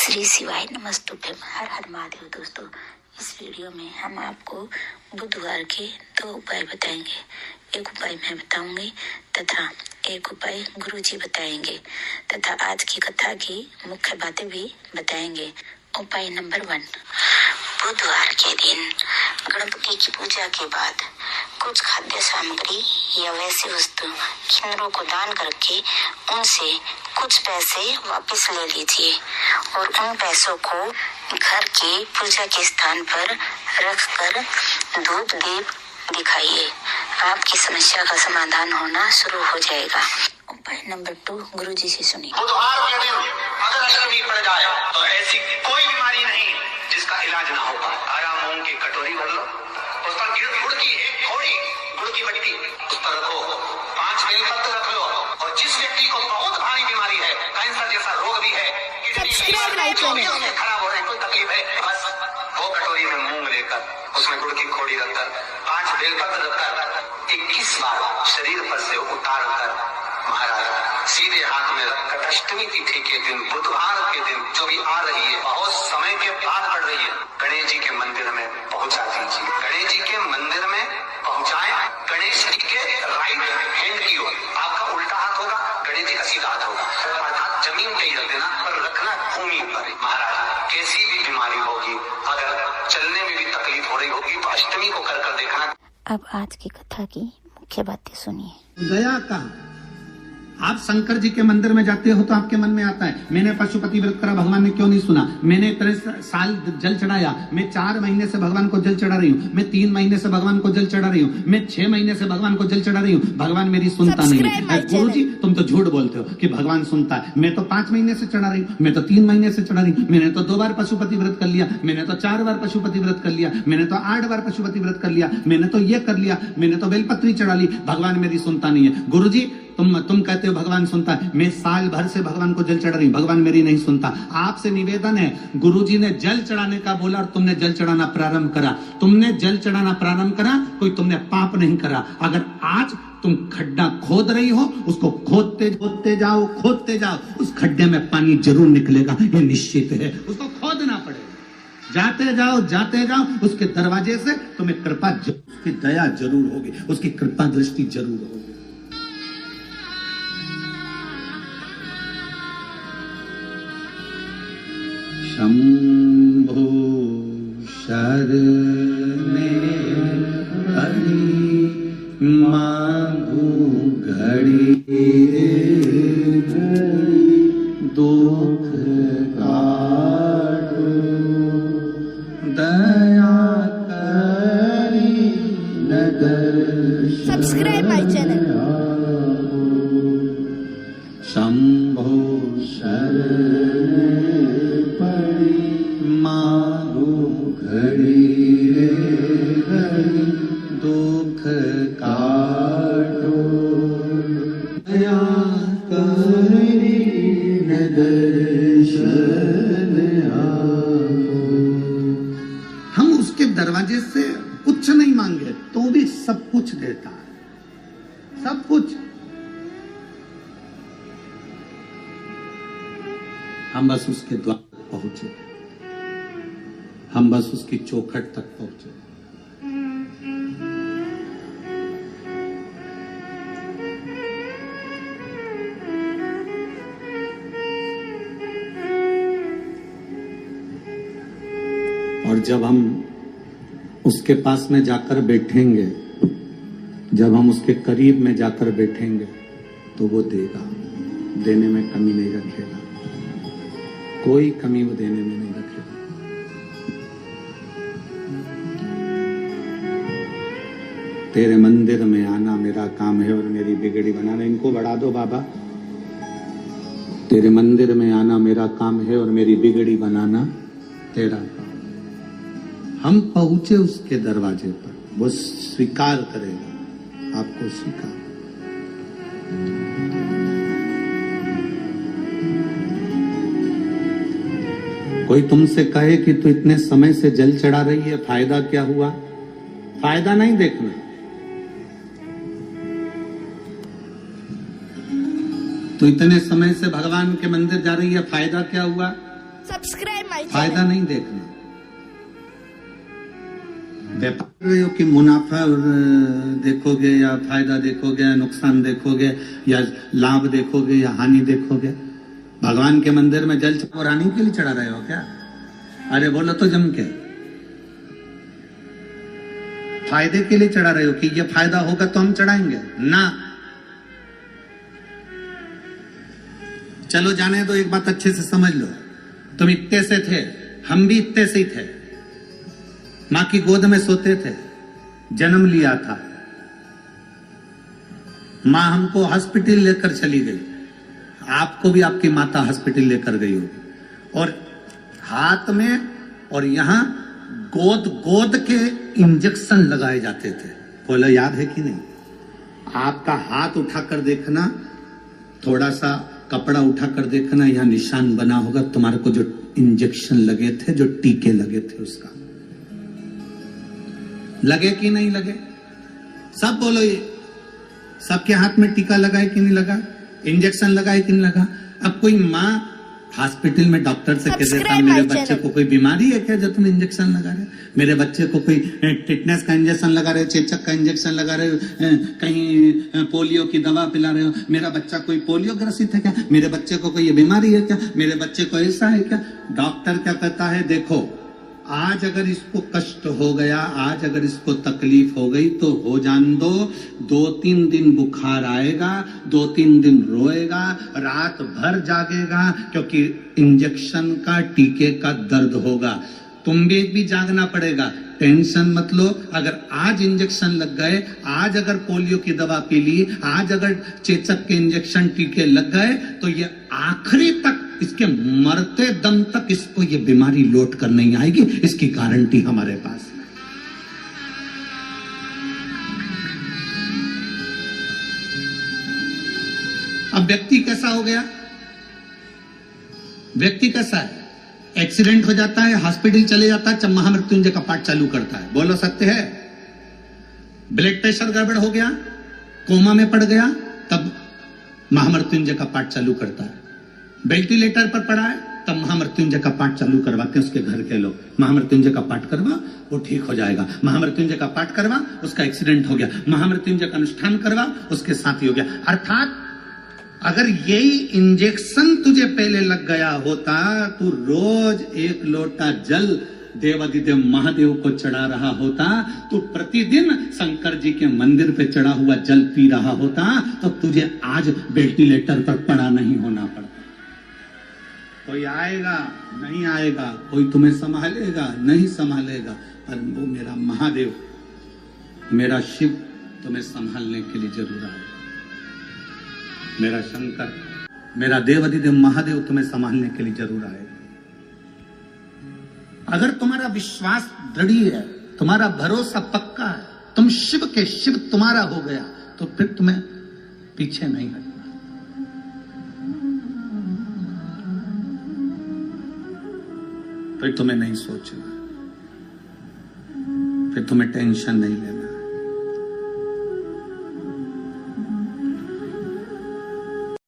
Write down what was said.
श्री शिवाय नमस्तुभ्यम, हर हर महादेव। दोस्तों, इस वीडियो में हम आपको बुधवार के 2 उपाय बताएंगे। एक उपाय मैं बताऊंगी तथा एक उपाय गुरुजी बताएंगे तथा आज की कथा की मुख्य बातें भी बताएंगे। उपाय नंबर 1, बुधवार के दिन गणपति की पूजा के बाद कुछ खाद्य सामग्री या वैसी वस्तु किन्नरों को दान करके उनसे कुछ पैसे वापस ले लीजिए और उन पैसों को घर के पूजा के स्थान पर रखकर धूप दीप दिखाइए। आपकी समस्या का समाधान होना शुरू हो जाएगा। उपाय नंबर 2 गुरुजी से सुनिए। बुधवार के दिन अगर अष्टमी पड़ जाए तो ऐसी कोई बीमारी नहीं जिसका इलाज ना हो पाए। आराम मूंग की कटोरी भर लो, उस पर गुड़ की एक थोड़ी गुड़ की बट्टी उस पर रखो, 5 बेलपत्र रख लो और जिस व्यक्ति को बहुत भारी बीमारी है, कैंसर जैसा रोग भी है, किडनी खराब हो रहे, कोई तकलीफ है, बस वो कटोरी में मूंग लेकर उसमें गुड़ की खोड़ी रखकर 5 बेलपत्र रखकर 21 बार शरीर पर से उतार कर महाराज सीधे हाथ में रखकर अष्टमी तिथि के दिन बुधवार के दिन जो भी आ रही है, बहुत समय के बाद पड़ रही है, गणेश जी के मंदिर में पहुंचा दीजिए। गणेश जी के मंदिर में पहुंचाए, गणेश जी के राइट हैंड की ओर आपका उल्टा हाथ होगा, गणेश जी का सीधा हाथ होगा, अर्थात जमीन पे ही रख देना पर रखना भूमि पर। महाराज कैसी भी बीमारी होगी, अगर चलने में भी तकलीफ हो रही होगी तो अष्टमी को कर देखना। अब आज की कथा की मुख्य बातें सुनिए। गया का आप शंकर जी के मंदिर में जाते हो तो आपके मन में आता है, मैंने पशुपति व्रत करा, भगवान ने क्यों नहीं सुना। मैंने इतने साल जल चढ़ाया, मैं 4 महीने से भगवान को जल चढ़ा रही हूँ, मैं 3 महीने से भगवान को जल चढ़ा रही हूँ, मैं 6 महीने से भगवान को जल चढ़ा रही हूँ, भगवान मेरी सुनता नहीं है। गुरुजी तुम तो झूठ बोलते हो कि भगवान सुनता है। मैं तो 5 महीने से चढ़ा रही हूँ, मैं तो 3 महीने से चढ़ा रही हूँ, मैंने तो 2 बार पशुपति व्रत कर लिया, मैंने तो 4 बार पशुपति व्रत कर लिया, मैंने तो 8 बार पशुपति व्रत कर लिया, मैंने तो ये कर लिया, मैंने तो बेलपत्री चढ़ा ली, भगवान मेरी सुनता नहीं है। गुरुजी तुम कहते हो भगवान सुनता है, मैं साल भर से भगवान को जल चढ़ा रही हूं, भगवान मेरी नहीं सुनता। आपसे निवेदन है, गुरुजी ने जल चढ़ाने का बोला और तुमने जल चढ़ाना प्रारंभ करा, तुमने जल चढ़ाना प्रारंभ करा, कोई तुमने पाप नहीं करा। अगर आज तुम खड्डा खोद रही हो, उसको खोदते जाओ, उस खड्डे में पानी जरूर निकलेगा, ये निश्चित है। उसको खोदना पड़ेगा, जाते जाओ, उसके दरवाजे से तुम्हें कृपा, उसकी दया जरूर होगी, उसकी कृपा दृष्टि जरूर होगी। शंभो शरणे हरि मांगू घड़ी दुख काटो दया करी नगर। Subscribe my channel. शंभो शरणे घड़ी रे घड़ी दुख काटो दया करी दर्शन आओ। हम उसके दरवाजे से कुछ नहीं मांगे तो भी सब कुछ देता है, सब कुछ। हम बस उसके द्वार तक पहुंचे, हम बस उसकी चौखट तक पहुंचे। और जब हम उसके पास में जाकर बैठेंगे, जब हम उसके करीब में जाकर बैठेंगे तो वो देगा, देने में कमी नहीं रखेगा, कोई कमी वो देने में नहीं रखेगा। तेरे मंदिर में आना मेरा काम है और मेरी बिगड़ी बनाना। इनको बढ़ा दो बाबा। तेरे मंदिर में आना मेरा काम है और मेरी बिगड़ी बनाना तेरा काम। हम पहुंचे उसके दरवाजे पर, वो स्वीकार करेगा, आपको स्वीकार। कोई तुमसे कहे कि तू इतने समय से जल चढ़ा रही है, फायदा क्या हुआ? फायदा नहीं देखना, तो इतने समय से भगवान के मंदिर जा रही है, फायदा क्या हुआ? subscribe my फायदा channel. नहीं देखना। व्यापार कि मुनाफा देखोगे या फायदा देखोगे या नुकसान देखोगे या लाभ देखोगे या हानि देखोगे। भगवान के मंदिर में जल रानी के लिए चढ़ा रहे हो क्या? अरे बोलो तो जम के, फायदे के लिए चढ़ा रहे हो कि ये फायदा होगा तो हम चढ़ाएंगे ना। चलो जाने दो, एक बात अच्छे से समझ लो, तुम इतने से थे, हम भी इतने से ही थे, मां की गोद में सोते थे, जन्म लिया था, मां हमको हॉस्पिटल लेकर चली गई, आपको भी आपकी माता हॉस्पिटल लेकर गई होगी, और हाथ में और यहां गोद गोद के इंजेक्शन लगाए जाते थे। बोला याद है कि नहीं? आपका हाथ उठाकर देखना, थोड़ा सा कपड़ा उठाकर देखना, यहां निशान बना होगा तुम्हारे को जो इंजेक्शन लगे थे, जो टीके लगे थे उसका। लगे कि नहीं लगे? सब बोलो ये, सबके हाथ में टीका लगा है कि नहीं लगा? इंजेक्शन लगा है कि नहीं लगा? अब कोई माँ हॉस्पिटल में डॉक्टर से कह देता मेरे बच्चे को कोई बीमारी है क्या जो तुम इंजेक्शन लगा रहे हो? मेरे बच्चे को कोई टिटनेस का इंजेक्शन लगा रहे हो, चेचक का इंजेक्शन लगा रहे हो, कहीं पोलियो की दवा पिला रहे हो, मेरा बच्चा कोई पोलियो ग्रसित है क्या? मेरे बच्चे को कोई ये बीमारी है क्या? मेरे बच्चे को ऐसा है क्या? डॉक्टर क्या कहता है, देखो आज अगर इसको कष्ट हो गया, आज अगर इसको तकलीफ हो गई तो हो जान दो, 2-3 दिन बुखार आएगा, 2-3 दिन रोएगा, रात भर जागेगा, क्योंकि इंजेक्शन का टीके का दर्द होगा। तुम भी जागना पड़ेगा, टेंशन मत लो। अगर आज इंजेक्शन लग गए, आज अगर पोलियो की दवा पी ली, आज अगर चेचक के इंजेक्शन टीके लग गए, तो ये आखिरी तक, इसके मरते दम तक इसको ये बीमारी लौट कर नहीं आएगी, इसकी गारंटी हमारे पास है। अब व्यक्ति कैसा हो गया? व्यक्ति कैसा है? एक्सीडेंट हो जाता है, हॉस्पिटल चले जाता है, महामृत्युंजय का पाठ चालू करता है। बोलो सत्य है? ब्लड प्रेशर गड़बड़ हो गया, कोमा में पड़ गया, तब महामृत्युंजय का पाठ चालू करता है। वेंटिलेटर पर पड़ा है, तब महामृत्युंजय का पाठ चालू करवाते हैं उसके घर के लोग। महामृत्युंजय का पाठ करवा, वो ठीक हो जाएगा। महामृत्युंजय का पाठ करवा, उसका एक्सीडेंट हो गया। महामृत्युंजय का अनुष्ठान करवा, उसके साथ ही हो गया। अर्थात अगर यही इंजेक्शन तुझे पहले लग गया होता, तू रोज 1 लोटा जल देवाधिदेव महादेव को चढ़ा रहा होता, तो प्रतिदिन शंकर जी के मंदिर पे चढ़ा हुआ जल पी रहा होता, तो तुझे आज वेंटिलेटर पर पड़ा नहीं होना पड़ता। कोई आएगा नहीं आएगा, कोई तुम्हें संभालेगा नहीं संभालेगा, पर वो मेरा महादेव, मेरा शिव तुम्हें संभालने के लिए जरूर आएगा। मेरा शंकर, मेरा देवाधिदेव महादेव तुम्हें संभालने के लिए जरूर आएगा। अगर तुम्हारा विश्वास दृढ़ है, तुम्हारा भरोसा पक्का है, तुम शिव के शिव तुम्हारा हो गया, तो फिर तुम्हें पीछे नहीं हटना, फिर तुम्हें नहीं सोचना, फिर तुम्हें टेंशन नहीं लेना।